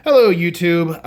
Hello, YouTube.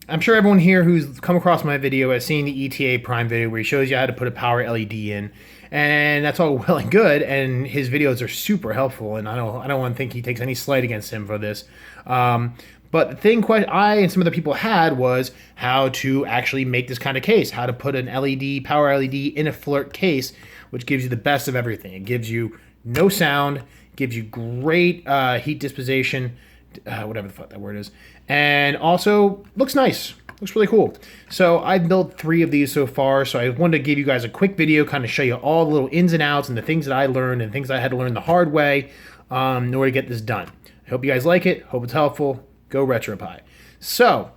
I'm sure everyone here who's come across my video has seen the ETA Prime video where he shows you how to put a power LED in, and that's all well and good. And his videos are super helpful, and I don't want to think he takes any slight against him for this. But the thing I and some other people had was how to actually make this kind of case, how to put an LED, power LED in a Flirc case, which gives you the best of everything. It gives you no sound, gives you great heat dissipation, whatever the fuck that word is, and also looks nice. Looks really cool. So I've built 3 of these so far, so I wanted to give you guys a quick video, kind of show you all the little ins and outs and the things that I learned and things I had to learn the hard way in order to get this done. I hope you guys like it. Hope it's helpful. Go Retropie. So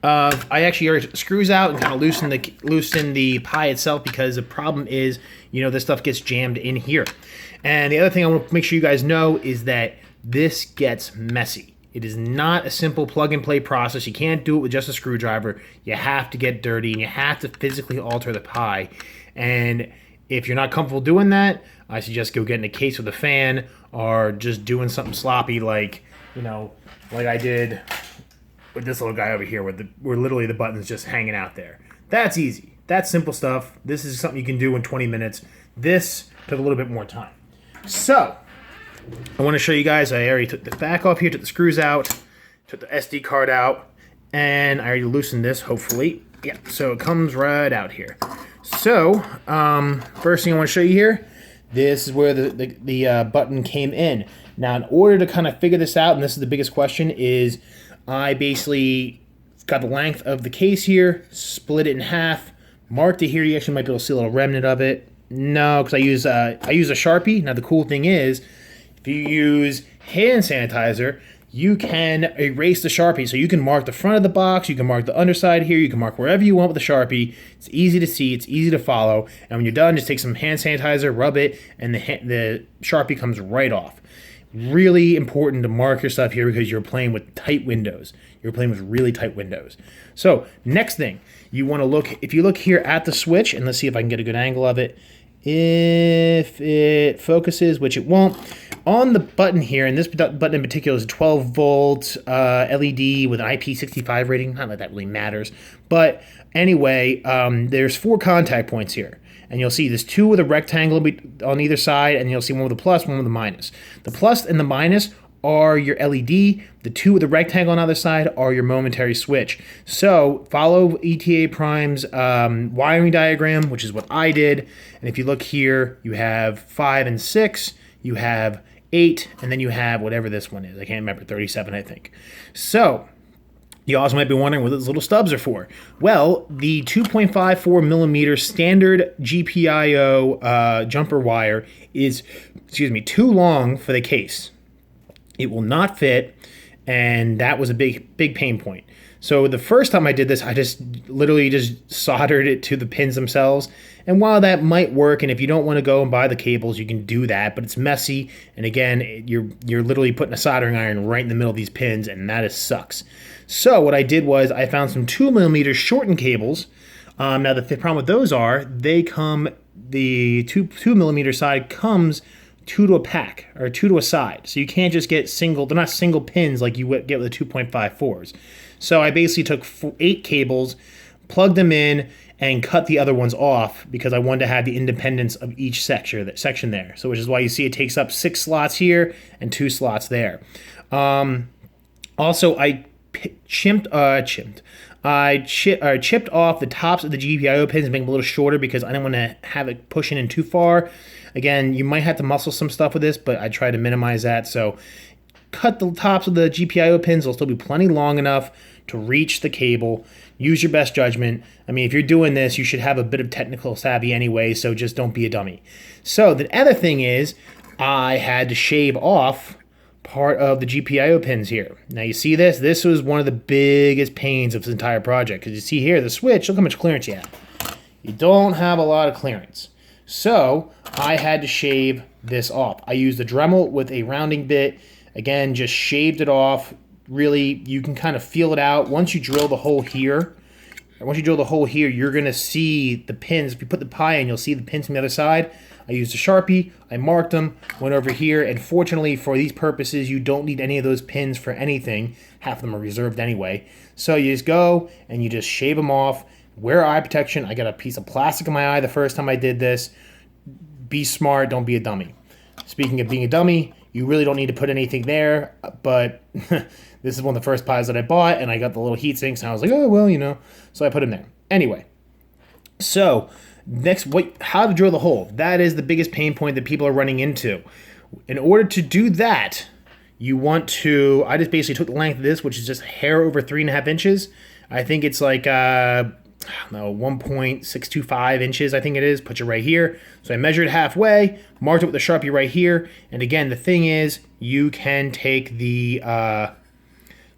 I actually already screws out and kind of loosen the pie itself, because the problem is, this stuff gets jammed in here. And the other thing I want to make sure you guys know is that this gets messy. It is not a simple plug and play process. You can't do it with just a screwdriver. You have to get dirty and you have to physically alter the pie. And if you're not comfortable doing that, I suggest go get in a case with a fan, or just doing something sloppy like I did with this little guy over here, where literally the button's just hanging out there. That's easy. That's simple stuff. This is something you can do in 20 minutes. This took a little bit more time. So I want to show you guys, I already took the back off here, took the screws out, took the SD card out, and I already loosened this, hopefully. Yeah, so it comes right out here. So, first thing I want to show you here, this is where the button came in. Now, in order to kind of figure this out, and this is the biggest question, is I basically got the length of the case here, split it in half, marked it here. You actually might be able to see a little remnant of it. No, because I use a Sharpie. Now, the cool thing is, if you use hand sanitizer, you can erase the Sharpie. So you can mark the front of the box, you can mark the underside here, you can mark wherever you want with the Sharpie. It's easy to see, it's easy to follow. And when you're done, just take some hand sanitizer, rub it, and the Sharpie comes right off. Really important to mark your stuff here, because you're playing with tight windows. You're playing with really tight windows. So next thing, you want to look, if you look here at the switch, and let's see if I can get a good angle of it. If it focuses, which it won't, on the button here, and this button in particular is a 12-volt LED with an IP65 rating. Not that that really matters. But anyway, there's 4 contact points here. And you'll see there's 2 with a rectangle on either side, and you'll see one with a plus, one with a minus. The plus and the minus are your LED. The 2 with the rectangle on the other side are your momentary switch. So follow ETA Prime's wiring diagram, which is what I did. And if you look here, you have 5 and 6, you have 8, and then you have whatever this one is. I can't remember, 37, I think. So you also might be wondering what those little stubs are for. Well, the 2.54 millimeter standard GPIO jumper wire is, too long for the case. It will not fit, and that was a big pain point. So the first time I did this, I just literally just soldered it to the pins themselves. And while that might work, and if you don't want to go and buy the cables, you can do that, but it's messy. And again, you're literally putting a soldering iron right in the middle of these pins, and that sucks. So what I did was I found some 2 millimeter shortened cables. Now the problem with those are the 2 millimeter side comes 2 to a pack, or 2 to a side. So you can't just get single, they're not single pins like you get with the 2.54s. So I basically took 8 cables, plugged them in, and cut the other ones off, because I wanted to have the independence of each section there. So which is why you see it takes up 6 slots here and 2 slots there. Also, I chipped off the tops of the GPIO pins and make them a little shorter, because I didn't want to have it pushing in too far. Again, you might have to muscle some stuff with this, but I try to minimize that. So cut the tops of the GPIO pins. They'll still be plenty long enough to reach the cable. Use your best judgment. I mean, if you're doing this, you should have a bit of technical savvy anyway, so just don't be a dummy. So the other thing is, I had to shave off part of the GPIO pins here. Now you see this? This was one of the biggest pains of this entire project, because you see here, the switch, look how much clearance you have. You don't have a lot of clearance. So I had to shave this off. I used the Dremel with a rounding bit. Again, just shaved it off. Really, you can kind of feel it out. Once you drill the hole here, you're going to see the pins. If you put the pie in, you'll see the pins from the other side. I used a Sharpie, I marked them, went over here, and fortunately for these purposes, you don't need any of those pins for anything. Half of them are reserved anyway. So you just go and you just shave them off. Wear eye protection. I got a piece of plastic in my eye the first time I did this. Be smart, don't be a dummy. Speaking of being a dummy, you really don't need to put anything there, but this is one of the first pies that I bought, and I got the little heat sinks, and I was like, oh, well, you know, so I put them there. Anyway, so next, how to drill the hole. That is the biggest pain point that people are running into. In order to do that, you want to, I just basically took the length of this, which is just a hair over 3.5 inches. I think it's like, I don't know, 1.625 inches, I think it is. Put it right here. So I measured halfway, marked it with a Sharpie right here. And again, the thing is, you can take the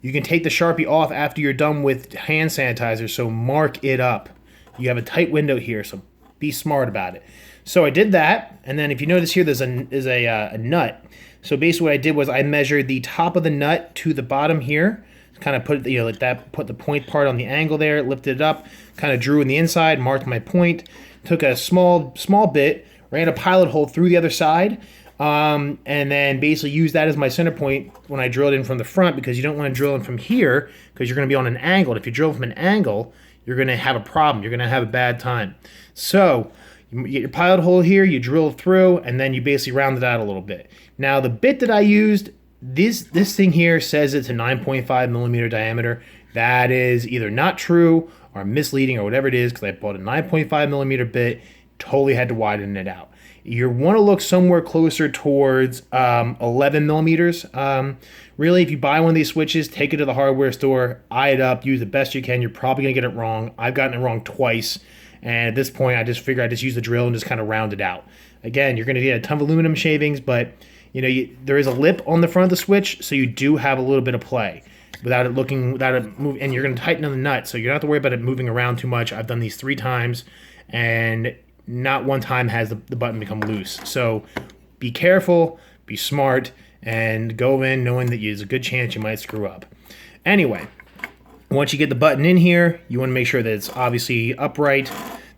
Sharpie off after you're done with hand sanitizer. So mark it up. You have a tight window here, so be smart about it. So I did that, and then if you notice here, there's a nut. So basically, what I did was I measured the top of the nut to the bottom here. Kind of put like that, put the point part on the angle there, lifted it up, kind of drew in the inside, marked my point, took a small bit, ran a pilot hole through the other side, and then basically used that as my center point when I drilled in from the front, because you don't want to drill in from here because you're going to be on an angle. And if you drill from an angle, you're going to have a problem. You're going to have a bad time. So you get your pilot hole here, you drill through, and then you basically round it out a little bit. Now the bit that I used, this thing here says it's a 9.5 millimeter diameter. That is either not true or misleading or whatever it is, because I bought a 9.5 millimeter bit, totally had to widen it out. You want to look somewhere closer towards 11 millimeters. Really, if you buy one of these switches, take it to the hardware store, eye it up, use the best you can. You're probably going to get it wrong. I've gotten it wrong twice. And at this point, I just figured I'd just use the drill and just kind of round it out. Again, you're going to get a ton of aluminum shavings, but you know, there is a lip on the front of the switch, so you do have a little bit of play without it moving, and you're going to tighten on the nut, so you don't have to worry about it moving around too much. I've done these 3 times, and not one time has the button become loose. So be careful, be smart, and go in knowing that there's a good chance you might screw up. Anyway, once you get the button in here, you want to make sure that it's obviously upright.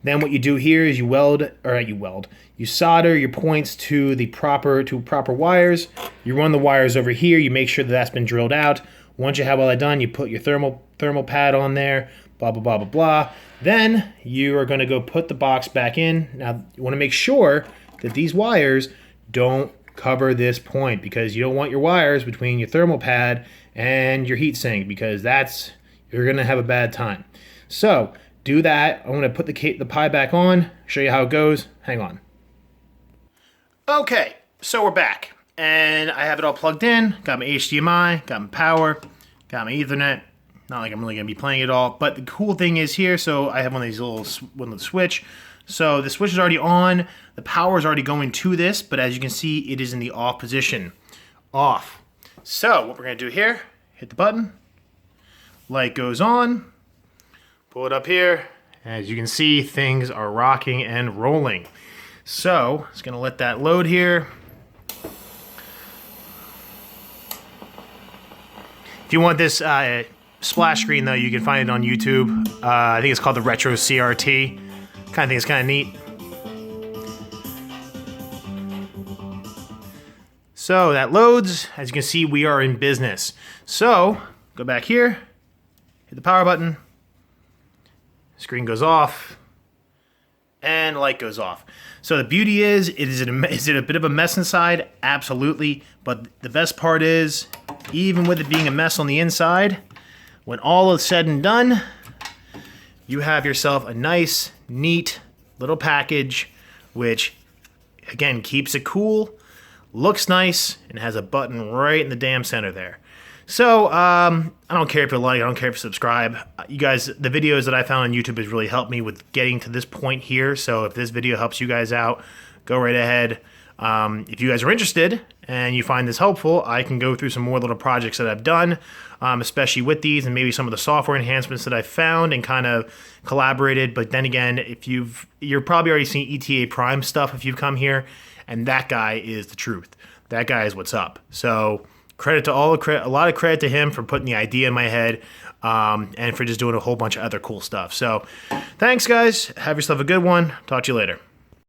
Then what you do here is you solder your points to the proper wires. You run the wires over here. You make sure that that's been drilled out. Once you have all that done, you put your thermal pad on there. Blah blah blah blah blah. Then you are going to go put the box back in. Now you want to make sure that these wires don't cover this point, because you don't want your wires between your thermal pad and your heat sink, because you're going to have a bad time. So do that. I'm going to put the pie back on, show you how it goes. Hang on. Okay, so we're back, and I have it all plugged in. Got my HDMI, got my power, got my Ethernet. Not like I'm really going to be playing it all, but the cool thing is here, so I have one of these little switch. So the switch is already on, the power is already going to this, but as you can see, it is in the off position. Off. So what we're going to do here, hit the button, light goes on, pull it up here. As you can see, things are rocking and rolling. So it's going to let that load here. If you want this splash screen, though, you can find it on YouTube. I think it's called the Retro CRT. Kind of think it's kind of neat. So that loads. As you can see, we are in business. So go back here, hit the power button, screen goes off, and light goes off. So the beauty is it a bit of a mess inside? Absolutely. But the best part is, even with it being a mess on the inside, when all is said and done, you have yourself a nice, neat little package, which, again, keeps it cool, looks nice, and has a button right in the damn center there. So, I don't care if you like, I don't care if you subscribe. You guys, the videos that I found on YouTube has really helped me with getting to this point here. So if this video helps you guys out, go right ahead. If you guys are interested and you find this helpful, I can go through some more little projects that I've done, especially with these, and maybe some of the software enhancements that I've found and kind of collaborated. But then again, if you're probably already seen ETA Prime stuff if you've come here, and that guy is the truth. That guy is what's up. So credit to a lot of credit to him for putting the idea in my head, and for just doing a whole bunch of other cool stuff. So thanks, guys. Have yourself a good one. Talk to you later.